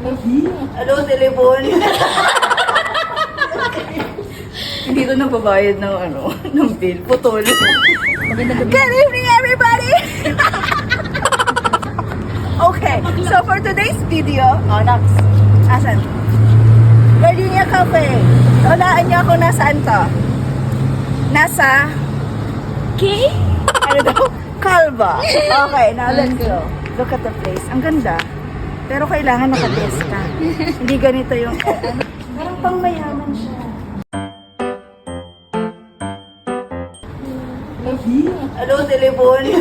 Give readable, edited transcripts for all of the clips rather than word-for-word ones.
Hello, telepon. Hindi to nababayad ng ng bill. Putol. Good evening, everybody! Okay, so for today's video, Nox, asan? Gardenia Cafe. Walaan niyo ako nasaan to? Nasa? Ano daw? Calva. Okay, now let's go. Look at the place. Ang ganda. Pero kailangan nakatest ka. Hindi ganito yung, parang pang mayaman siya. Hello, telepon.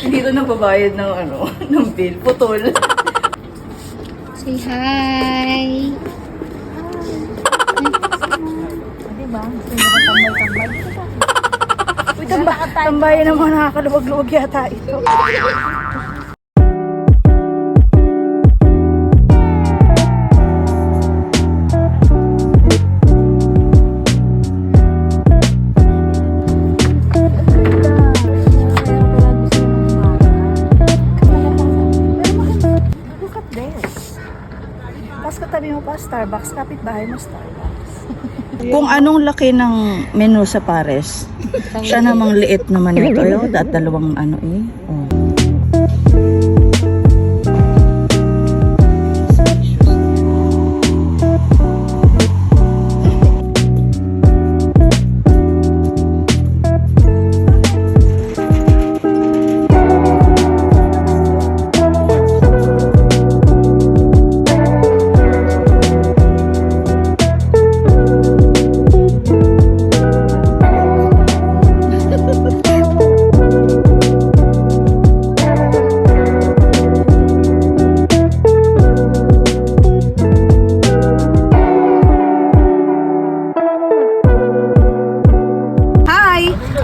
Hindi to nababayad ng ng bill. Putol. Say hi! Diba? Uy, tambayan naman, nakakaluwag-luwag yata ito. Look at this. Tapos katabi mo pa Starbucks, kapitbahay mo Starbucks. Kung anong laki ng menu sa Pares, siya namang liit naman ito. At dalawang Oh.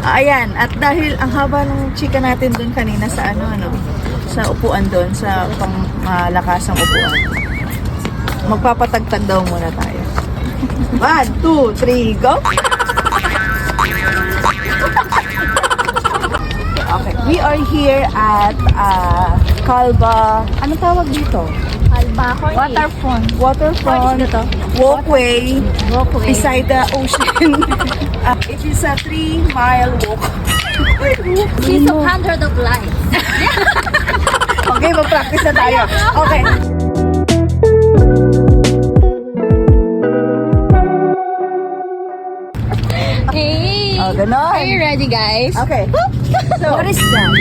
Ayan, at dahil ang haba ng chika natin doon kanina sa sa upuan doon, sa pangmalakasang upuan. Magpapatagtag daw muna tayo. 1, 2, 3, go! Okay, we are here at Calva, anong tawag dito? Waterfront. Waterfront, walkway, beside the ocean. It is a 3-mile walk. She's a hundred of lives. Okay, mag-practice na tayo. Okay. Hey! Oh, ganon. Are you ready, guys? Okay. So, what is that?